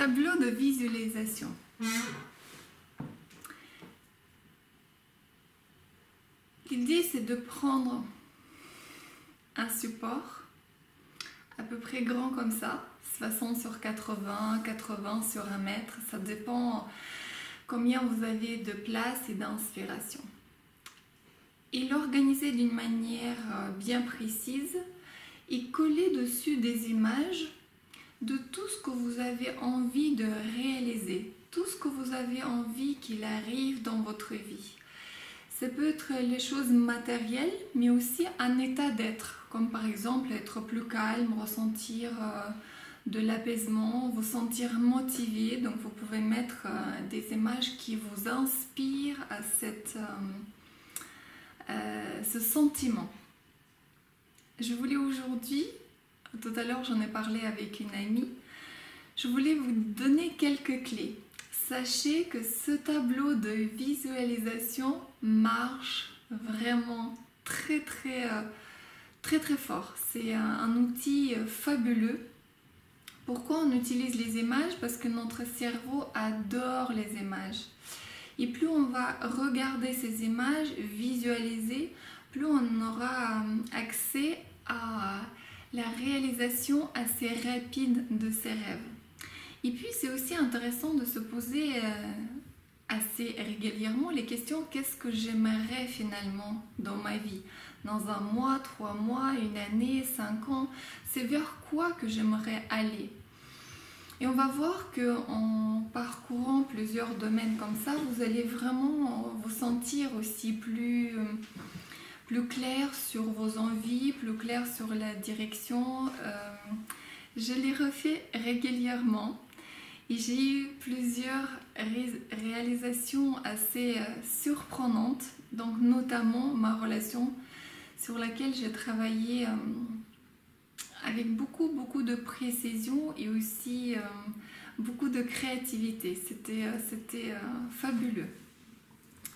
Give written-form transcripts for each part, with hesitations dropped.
tableau de visualisation. L'idée, c'est de prendre un support à peu près grand comme ça, 60 sur 80, 80 sur 1 mètre, ça dépend combien vous avez de place et d'inspiration. Et l'organiser d'une manière bien précise et coller dessus des images de tout ce que vous avez envie de réaliser, tout ce que vous avez envie qu'il arrive dans votre vie. Ça peut être les choses matérielles, mais aussi un état d'être, comme par exemple être plus calme, ressentir de l'apaisement, vous sentir motivé. Donc vous pouvez mettre des images qui vous inspirent à ce sentiment. Je voulais aujourd'hui, tout à l'heure j'en ai parlé avec une amie, je voulais vous donner quelques clés. Sachez que ce tableau de visualisation marche vraiment très fort. C'est un outil fabuleux. Pourquoi on utilise les images? Parce que notre cerveau adore les images. Et plus on va regarder ces images, visualiser, plus on aura accès à la réalisation assez rapide de ses rêves. Et puis c'est aussi intéressant de se poser assez régulièrement les questions: qu'est-ce que j'aimerais finalement dans ma vie? Dans 1 mois, 3 mois, 1 année, 5 ans, c'est vers quoi que j'aimerais aller? Et on va voir qu'en parcourant plusieurs domaines comme ça, vous allez vraiment vous sentir aussi plus clair sur vos envies, plus clair sur la direction. Je les refais régulièrement. Et j'ai eu plusieurs réalisations assez surprenantes, donc notamment ma relation sur laquelle j'ai travaillé avec beaucoup de précision et aussi beaucoup de créativité. C'était fabuleux.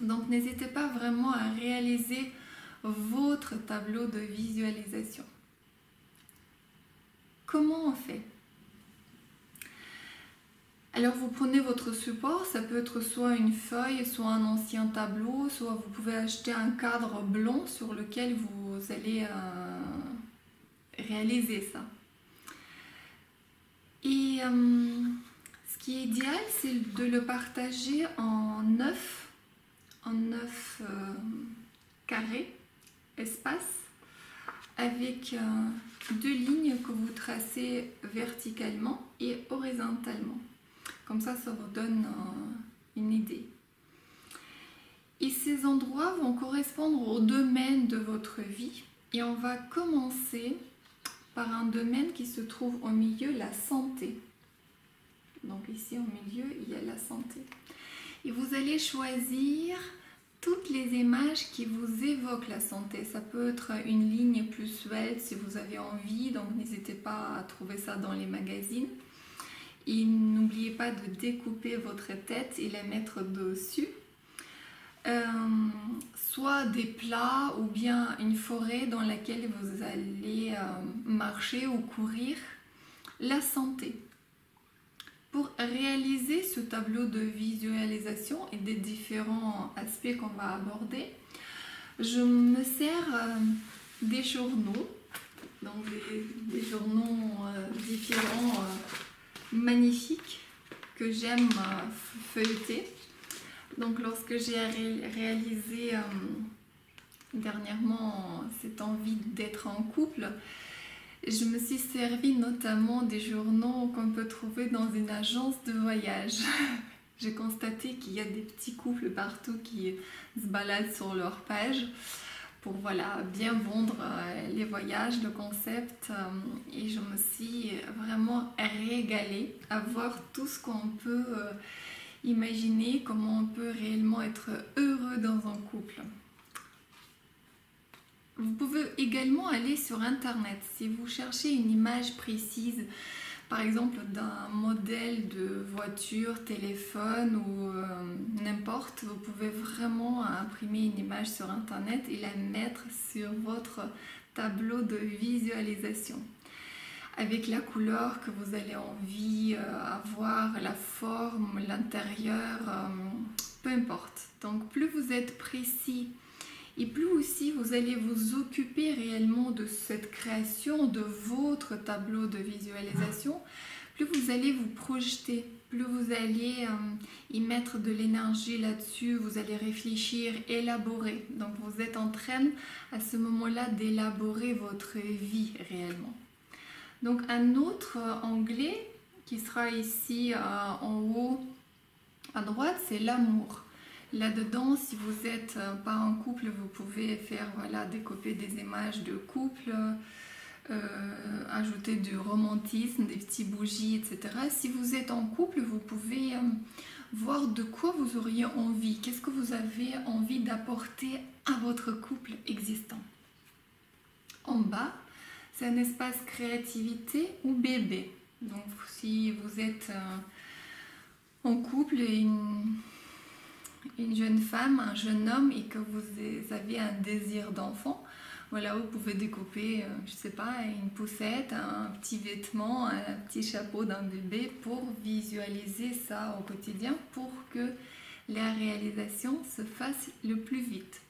Donc n'hésitez pas vraiment à réaliser votre tableau de visualisation. Comment on fait? Alors vous prenez votre support, ça peut être soit une feuille, soit un ancien tableau, soit vous pouvez acheter un cadre blanc sur lequel vous allez réaliser ça. Et ce qui est idéal, c'est de le partager en 9 carrés, espaces, avec 2 lignes que vous tracez verticalement et horizontalement. Comme ça vous donne une idée. Et ces endroits vont correspondre au domaine de votre vie. Et on va commencer par un domaine qui se trouve au milieu, la santé. Donc ici au milieu, il y a la santé. Et vous allez choisir toutes les images qui vous évoquent la santé. Ça peut être une ligne plus svelte si vous avez envie, donc n'hésitez pas à trouver ça dans les magazines. Et n'oubliez pas de découper votre tête et la mettre dessus. Soit des plats ou bien une forêt dans laquelle vous allez marcher ou courir. La santé. Pour réaliser ce tableau de visualisation et des différents aspects qu'on va aborder, je me sers des journaux, donc des journaux différents, magnifiques, que j'aime feuilleter. Donc lorsque j'ai réalisé dernièrement cette envie d'être en couple, je me suis servi notamment des journaux qu'on peut trouver dans une agence de voyage. J'ai constaté qu'il y a des petits couples partout qui se baladent sur leur page pour bien vendre les voyages, le concept. Et je me suis vraiment régalée à voir tout ce qu'on peut imaginer, comment on peut réellement être heureux dans un couple. Vous pouvez également aller sur internet. Si vous cherchez une image précise, par exemple d'un modèle de voiture, téléphone ou n'importe, vous pouvez vraiment imprimer une image sur internet et la mettre sur votre tableau de visualisation. avec la couleur que vous allez envie avoir, la forme, l'intérieur, peu importe. Donc plus vous êtes précis et plus aussi vous allez vous occuper réellement de cette création, de votre tableau de visualisation, plus vous allez vous projeter, plus vous allez y mettre de l'énergie là-dessus, vous allez réfléchir, élaborer. Donc vous êtes en train à ce moment-là d'élaborer votre vie réellement. Donc un autre onglet qui sera ici en haut à droite, c'est l'amour. Là-dedans, si vous n'êtes pas en couple, vous pouvez faire découper des images de couple, ajouter du romantisme, des petites bougies, etc. Si vous êtes en couple, vous pouvez voir de quoi vous auriez envie, qu'est-ce que vous avez envie d'apporter à votre couple existant. En bas, c'est un espace créativité ou bébé. Donc si vous êtes en couple et une jeune femme, un jeune homme et que vous avez un désir d'enfant, voilà, vous pouvez découper, je sais pas, une poussette, un petit vêtement, un petit chapeau d'un bébé pour visualiser ça au quotidien pour que la réalisation se fasse le plus vite.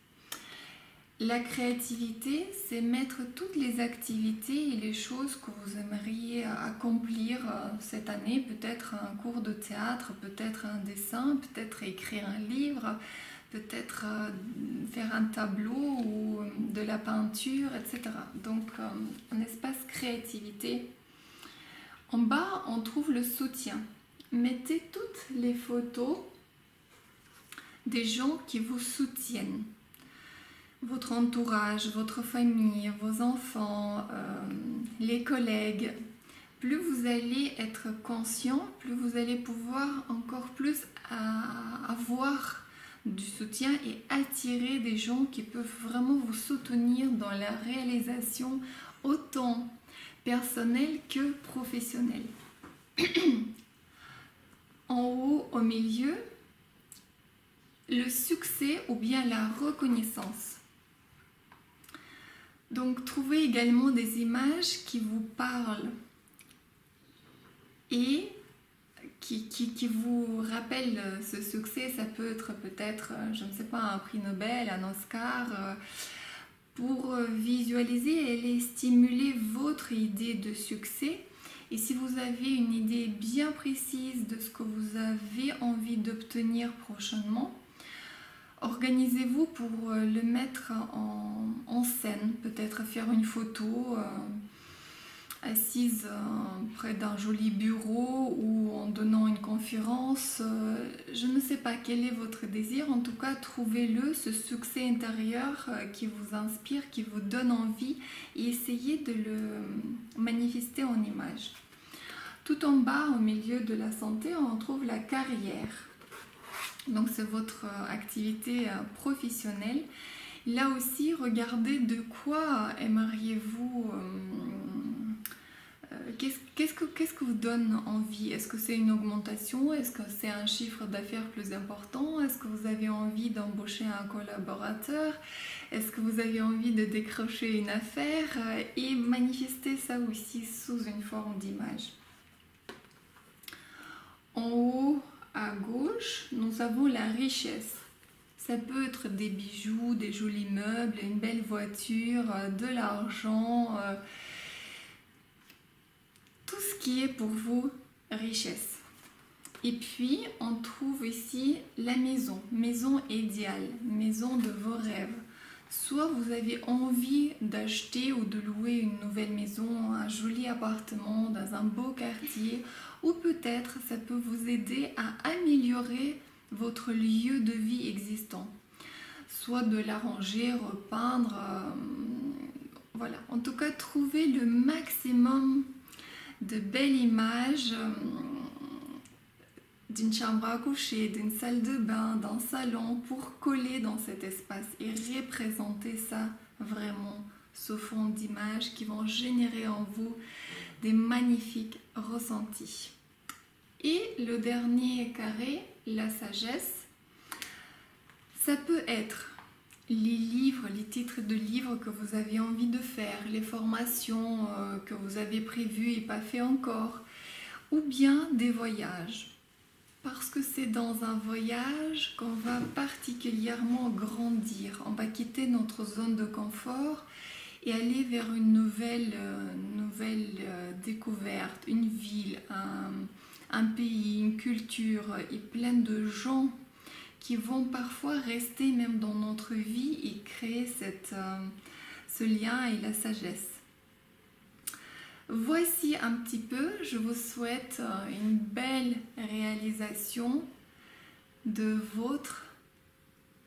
La créativité, c'est mettre toutes les activités et les choses que vous aimeriez accomplir cette année, peut-être un cours de théâtre, peut-être un dessin, peut-être écrire un livre, peut-être faire un tableau ou de la peinture, etc. Donc, un espace créativité. En bas, on trouve le soutien. Mettez toutes les photos des gens qui vous soutiennent. Votre entourage, votre famille, vos enfants, les collègues. Plus vous allez être conscient, plus vous allez pouvoir encore plus avoir du soutien et attirer des gens qui peuvent vraiment vous soutenir dans la réalisation autant personnelle que professionnelle. En haut, au milieu, le succès ou bien la reconnaissance. Donc, trouvez également des images qui vous parlent et qui vous rappellent ce succès. Ça peut être peut-être, je ne sais pas, un prix Nobel, un Oscar, pour visualiser et stimuler votre idée de succès. Et si vous avez une idée bien précise de ce que vous avez envie d'obtenir prochainement, organisez-vous pour le mettre en scène, peut-être faire une photo assise près d'un joli bureau ou en donnant une conférence. Je ne sais pas quel est votre désir, en tout cas trouvez-le, ce succès intérieur qui vous inspire, qui vous donne envie et essayez de le manifester en image. Tout en bas, au milieu de la santé, on trouve la carrière. Donc c'est votre activité professionnelle. Là aussi, regardez de quoi aimeriez-vous, qu'est-ce que vous donne envie? Est-ce que c'est une augmentation? Est-ce que c'est un chiffre d'affaires plus important? Est-ce que vous avez envie d'embaucher un collaborateur? Est-ce que vous avez envie de décrocher une affaire? Et manifester ça aussi sous une forme d'image. En haut, à gauche, nous avons la richesse. Ça peut être des bijoux, des jolis meubles, une belle voiture, de l'argent, tout ce qui est pour vous richesse. Et puis, on trouve ici la maison, maison idéale, maison de vos rêves. Soit vous avez envie d'acheter ou de louer une nouvelle maison, un joli appartement dans un beau quartier, ou peut-être ça peut vous aider à améliorer votre lieu de vie existant. Soit de l'arranger, repeindre, voilà. En tout cas, trouver le maximum de belles images d'une chambre à coucher, d'une salle de bain, d'un salon pour coller dans cet espace et représenter ça vraiment sous fond d'images qui vont générer en vous des magnifiques ressentis. Et le dernier carré, la sagesse, ça peut être les livres, les titres de livres que vous avez envie de faire, les formations que vous avez prévues et pas fait encore, ou bien des voyages. Parce que c'est dans un voyage qu'on va particulièrement grandir. On va quitter notre zone de confort et aller vers une nouvelle découverte, une ville, un pays, une culture et plein de gens qui vont parfois rester même dans notre vie et créer ce lien et la sagesse. Voici un petit peu, je vous souhaite une belle réalisation de votre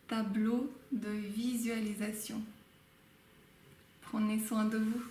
tableau de visualisation. Prenez soin de vous.